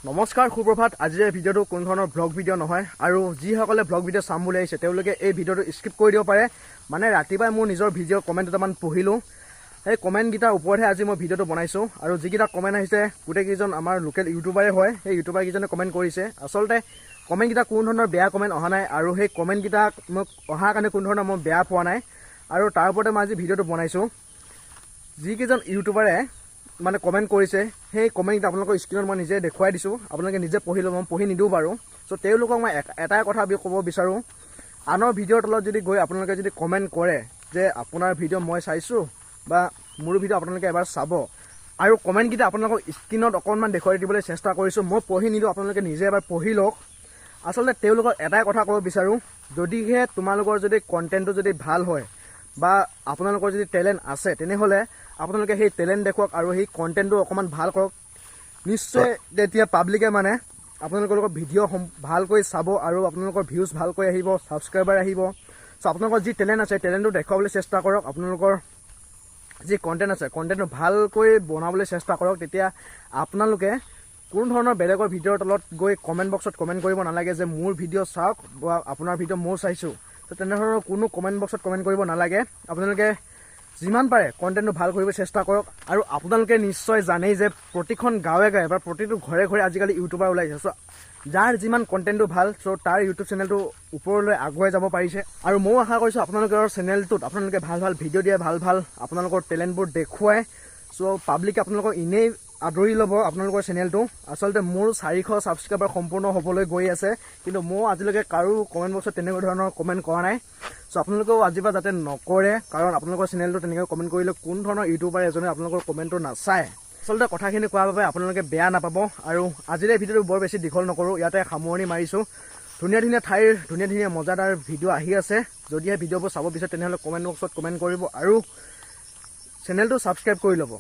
নমস্কাৰ সুপ্ৰভাত। আজিৰ এই ভিডিঅ'টো কোনো ধৰণৰ ব্লগ ভিডিঅ' নহয় আৰু যিসকলে ব্লগ ভিডিঅ' চাম বুলি আহিছে তেওঁলোকে এই ভিডিঅ'টো স্কিপ কৰি দিব পাৰে। মানে ৰাতিপুৱাই মোৰ নিজৰ ভিডিঅ'ৰ কমেণ্ট দুটামান পঢ়িলোঁ, সেই কমেণ্টকেইটাৰ ওপৰতহে আজি মই ভিডিঅ'টো বনাইছোঁ। আৰু যিকেইটা কমেণ্ট আহিছে গোটেইকেইজন আমাৰ লোকেল ইউটিউবাৰে হয়। সেই ইউটিউবাৰকেইজনে কমেণ্ট কৰিছে। আচলতে কমেণ্টকেইটা কোনো ধৰণৰ বেয়া কমেণ্ট অহা নাই আৰু সেই কমেণ্টকেইটা মোক অহাৰ কাৰণে কোনো ধৰণৰ মই বেয়া পোৱা নাই আৰু তাৰ ওপৰতে মই আজি ভিডিঅ'টো বনাইছোঁ। যিকেইজন ইউটিউবাৰে মানে কমেণ্ট কৰিছে সেই কমেণ্টকেইটা আপোনালোকৰ স্ক্ৰীণত মই নিজে দেখুৱাই দিছোঁ, আপোনালোকে নিজে পঢ়ি ল'ব, মই পঢ়ি নিদিওঁ বাৰু। চ' তেওঁলোকক মই এটাই কথা ক'ব বিচাৰোঁ, আনৰ ভিডিঅ'ৰ তলত যদি গৈ আপোনালোকে যদি কমেণ্ট কৰে যে আপোনাৰ ভিডিঅ' মই চাইছোঁ বা মোৰ ভিডিঅ' আপোনালোকে এবাৰ চাব আৰু কমেণ্টকেইটা আপোনালোকৰ স্ক্ৰীণত অকণমান দেখুৱাই দিবলৈ চেষ্টা কৰিছোঁ, মই পঢ়ি নিদিওঁ, আপোনালোকে নিজে এবাৰ পঢ়ি লওক। আচলতে তেওঁলোকক এটাই কথা ক'ব বিচাৰোঁ, যদিহে তোমালোকৰ যদি কণ্টেণ্টটো যদি ভাল হয় বা আপোনালোকৰ যদি টেলেণ্ট আছে তেনেহ'লে আপোনালোকে সেই টেলেণ্ট দেখুৱাওক আৰু সেই কণ্টেণ্টটো অকণমান ভাল কৰক। নিশ্চয় তেতিয়া পাব্লিকে মানে আপোনালোকৰ ভিডিঅ' ভালকৈ চাব আৰু আপোনালোকৰ ভিউজ ভালকৈ আহিব, ছাবস্ক্ৰাইবাৰ আহিব। চ' আপোনালোকৰ যি টেলেণ্ট আছে টেলেণ্টটো দেখুৱাবলৈ চেষ্টা কৰক। আপোনালোকৰ যি কণ্টেণ্ট আছে কণ্টেণ্টটো ভালকৈ বনাবলৈ চেষ্টা কৰক। তেতিয়া আপোনালোকে কোনো ধৰণৰ বেলেগৰ ভিডিঅ'ৰ তলত গৈ কমেণ্ট বক্সত কমেণ্ট কৰিব নালাগে যে মোৰ ভিডিঅ' চাওক বা আপোনাৰ ভিডিঅ' ময়ো চাইছোঁ। তো তেনেধৰণৰ কোনো কমেণ্ট বক্সত কমেণ্ট কৰিব নালাগে। আপোনালোকে যিমান পাৰে কণ্টেণ্টটো ভাল কৰিব চেষ্টা কৰক। আৰু আপোনালোকে নিশ্চয় জানেই যে প্ৰতিখন গাঁৱে গাঁৱে বা প্ৰতিটো ঘৰে ঘৰে আজিকালি ইউটিউবাৰ ওলাইছে। চ' যাৰ যিমান কণ্টেণ্টটো ভাল চ' তাৰ ইউটিউব চেনেলটো ওপৰলৈ আগুৱাই যাব পাৰিছে। আৰু ময়ো আশা কৰিছোঁ আপোনালোকৰ চেনেলটোত আপোনালোকে ভাল ভাল ভিডিঅ' দিয়ে, ভাল ভাল আপোনালোকৰ টেলেণ্টবোৰ দেখুৱাই। চ' পাব্লিকে আপোনালোকক এনেই আদৰি ল'ব আপোনালোকৰ চেনেলটো। আচলতে মোৰ 400 ছাবস্ক্ৰাইবাৰ সম্পূৰ্ণ হ'বলৈ গৈ আছে, কিন্তু মই আজিলৈকে কাৰো কমেণ্ট বক্সত তেনেকুৱা ধৰণৰ কমেণ্ট কৰা নাই। চ' আপোনালোকেও আজিৰ পৰা যাতে নকৰে, কাৰণ আপোনালোকৰ চেনেলটো তেনেকৈ কমেণ্ট কৰিলে কোনো ধৰণৰ ইউটিউবাৰ এজনে আপোনালোকৰ কমেণ্টটো নাচায়। আচলতে কথাখিনি কোৱাৰ বাবে আপোনালোকে বেয়া নাপাব। আৰু আজিৰ এই ভিডিঅ'টো বৰ বেছি দীঘল নকৰোঁ, ইয়াতে সামৰণি মাৰিছোঁ। ধুনীয়া ধুনীয়া ঠাইৰ ধুনীয়া ধুনীয়া মজাদাৰ ভিডিঅ' আহি আছে। যদিহে ভিডিঅ'বোৰ চাব বিচাৰে তেনেহ'লে কমেণ্ট বক্সত কমেণ্ট কৰিব আৰু চেনেলটো ছাবস্ক্ৰাইব কৰি ল'ব।